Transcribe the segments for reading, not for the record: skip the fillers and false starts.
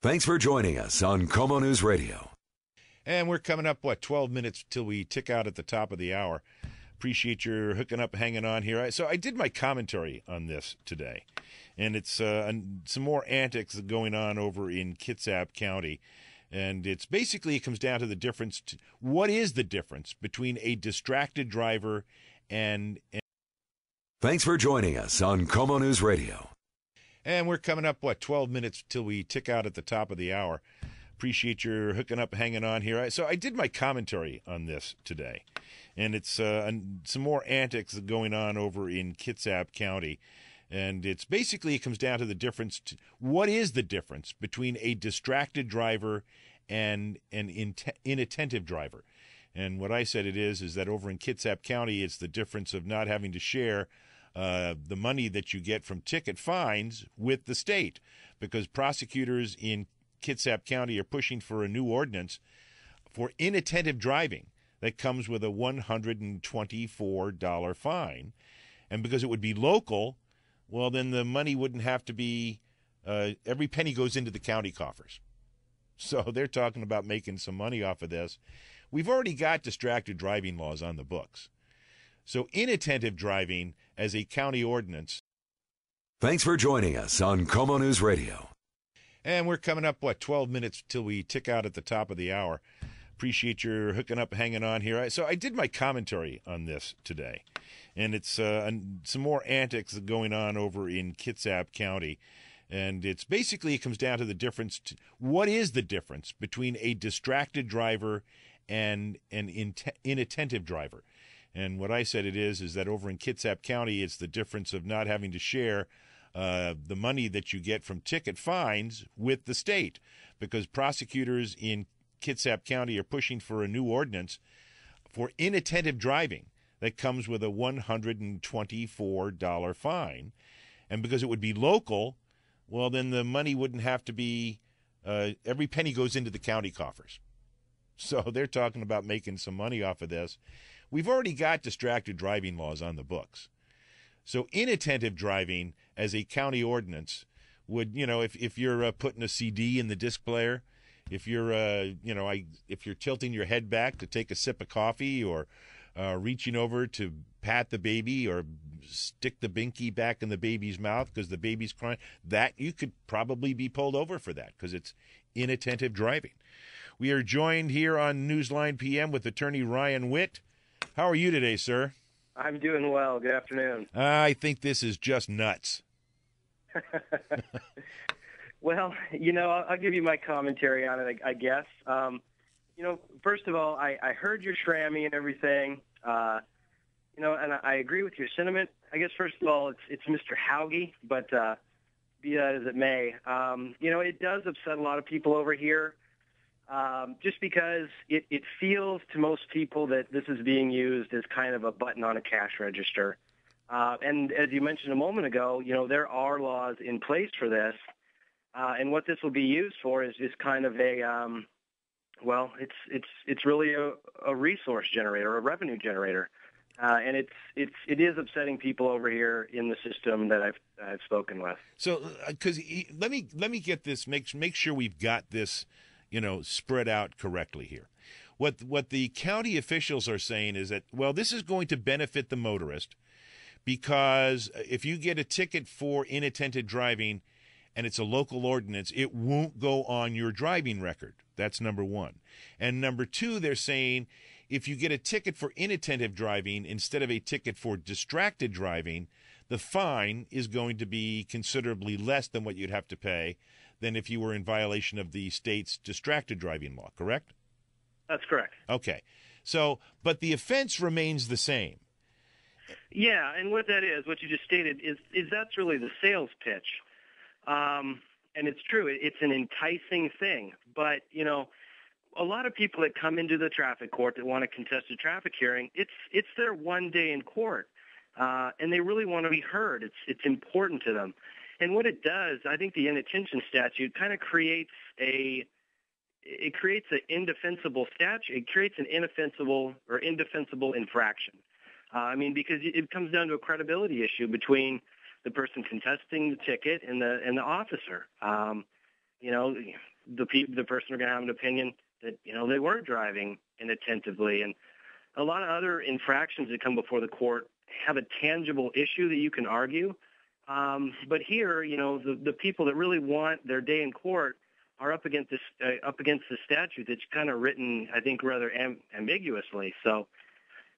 Thanks for joining us on Como News Radio. And we're coming up, 12 minutes till we tick out at the top of the hour. Appreciate your hooking up, hanging on here. So I did my commentary on this today, and it's some more antics going on over in Kitsap County. And it's basically, it comes down to the difference. What is the difference between a distracted driver and... Thanks for joining us on Como News Radio. And we're coming up, 12 minutes till we tick out at the top of the hour. Appreciate your hooking up, hanging on here. So I did my commentary on this today, and it's some more antics going on over in Kitsap County. And it's basically, it comes down to the difference. What is the difference between a distracted driver and an inattentive driver? And what I said it is that over in Kitsap County, it's the difference of not having to share the money that you get from ticket fines with the state, because prosecutors in Kitsap County are pushing for a new ordinance for inattentive driving that comes with a $124 fine. And because it would be local, well, then the money wouldn't have to be, every penny goes into the county coffers. So they're talking about making some money off of this. We've already got distracted driving laws on the books. So inattentive driving as a county ordinance. Thanks for joining us on Como News Radio. And we're coming up, 12 minutes till we tick out at the top of the hour. Appreciate your hooking up, hanging on here. So I did my commentary on this today, and it's some more antics going on over in Kitsap County. And it's basically, it comes down to the difference. What is the difference between a distracted driver and an inattentive driver? And what I said it is that over in Kitsap County, it's the difference of not having to share the money that you get from ticket fines with the state, because prosecutors in Kitsap County are pushing for a new ordinance for inattentive driving that comes with a $124 fine. And because it would be local, well, then the money wouldn't have to be, every penny goes into the county coffers. So they're talking about making some money off of this. We've already got distracted driving laws on the books. So inattentive driving as a county ordinance would, if you're putting a CD in the disc player, if you're, if you're tilting your head back to take a sip of coffee, or reaching over to pat the baby, or stick the binky back in the baby's mouth because the baby's crying, that you could probably be pulled over for that because it's inattentive driving. We are joined here on Newsline PM with attorney Ryan Witt. How are you today, sir? I'm doing well. Good afternoon. I think this is just nuts. Well, I'll give you my commentary on it, I guess. First of all, I heard your Shrammy and everything, and I agree with your sentiment. I guess, first of all, it's Mr. Hauge, but be that as it may, it does upset a lot of people over here. Just because it feels to most people that this is being used as kind of a button on a cash register. And as you mentioned a moment ago, there are laws in place for this. And what this will be used for is kind of a, it's really a resource generator, a revenue generator. And it is upsetting people over here in the system that I've spoken with. So, because let me get this, make sure we've got this, spread out correctly here. What the county officials are saying is that, well, this is going to benefit the motorist because if you get a ticket for inattentive driving and it's a local ordinance, it won't go on your driving record. That's number one. And number two, they're saying if you get a ticket for inattentive driving instead of a ticket for distracted driving, the fine is going to be considerably less than what you'd have to pay than if you were in violation of the state's distracted driving law, correct? That's correct. Okay. So, but the offense remains the same. Yeah, and what that is, what you just stated, is that's really the sales pitch. And it's true. It's an enticing thing. But, a lot of people that come into the traffic court that want to contest a traffic hearing, it's their one day in court. And they really want to be heard. It's important to them. And what it does, I think the inattention statute kind of creates an indefensible statute. It creates an inoffensible or indefensible infraction. Because it comes down to a credibility issue between the person contesting the ticket and the officer. the person are going to have an opinion that, they weren't driving inattentively. And a lot of other infractions that come before the court have a tangible issue that you can argue. But here, the people that really want their day in court are up against the statute that's kind of written, I think, rather ambiguously. So,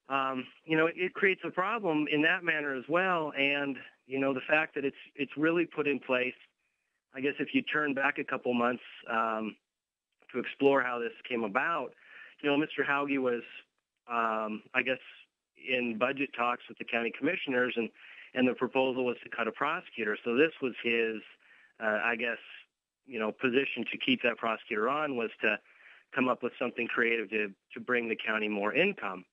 it creates a problem in that manner as well. And, the fact that it's really put in place, I guess if you turn back a couple months to explore how this came about, Mr. Hauge was, I guess, in budget talks with the county commissioners, and the proposal was to cut a prosecutor. So this was his, I guess, position to keep that prosecutor on, was to come up with something creative to bring the county more income.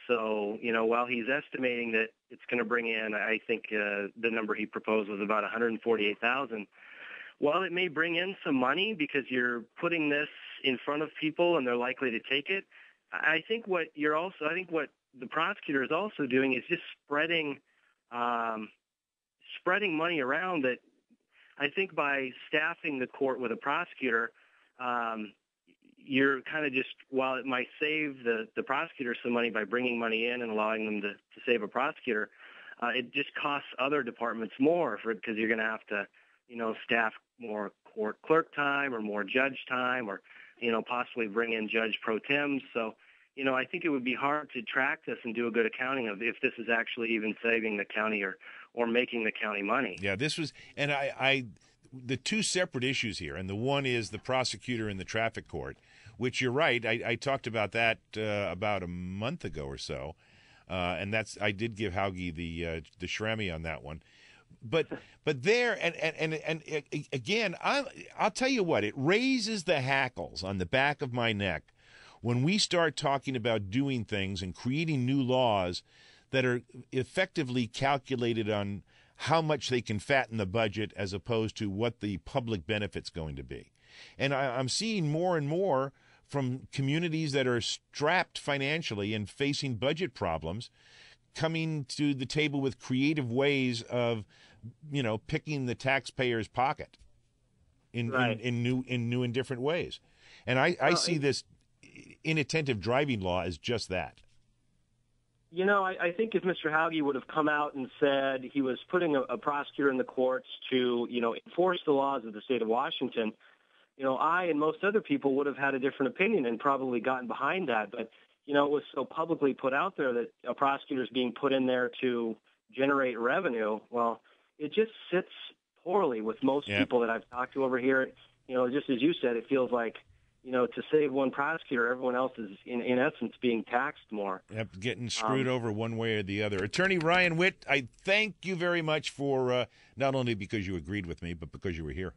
So, while he's estimating that it's going to bring in, I think the number he proposed was about $148,000. While it may bring in some money because you're putting this in front of people and they're likely to take it, I think what the prosecutor is also doing is just spreading money around. That I think by staffing the court with a prosecutor, you're kind of just, while it might save the prosecutor some money by bringing money in and allowing them to save a prosecutor, it just costs other departments more because you're going to have to, staff more court clerk time or more judge time, or, possibly bring in judge pro tem. So, I think it would be hard to track this and do a good accounting of if this is actually even saving the county or making the county money. Yeah, this was, and the two separate issues here, and the one is the prosecutor in the traffic court, which you're right. I talked about that about a month ago or so, and I did give Hauge the Shrammy on that one. But there, and again, I'll tell you what, it raises the hackles on the back of my neck when we start talking about doing things and creating new laws that are effectively calculated on how much they can fatten the budget as opposed to what the public benefit's going to be. And I'm seeing more and more from communities that are strapped financially and facing budget problems coming to the table with creative ways of, picking the taxpayer's pocket in new and different ways. And I see this inattentive driving law as just that. I think if Mr. Hauge would have come out and said he was putting a prosecutor in the courts to, enforce the laws of the state of Washington, I and most other people would have had a different opinion and probably gotten behind that. But, it was so publicly put out there that a prosecutor is being put in there to generate revenue. Well, it just sits poorly with most people that I've talked to over here. Just as you said, it feels like, to save one prosecutor, everyone else is, in essence, being taxed more. Yep, getting screwed over one way or the other. Attorney Ryan Witt, I thank you very much for, not only because you agreed with me, but because you were here.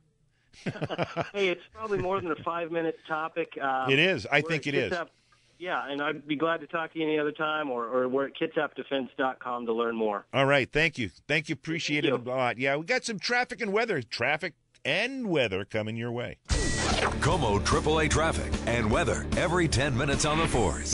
Hey, it's probably more than a 5-minute topic. It is. I think it is. Yeah, and I'd be glad to talk to you any other time, or we're at kitsapdefense.com to learn more. All right, thank you. Appreciate it a lot. Yeah, we got some traffic and weather coming your way. Como AAA traffic and weather every 10 minutes on the 4s.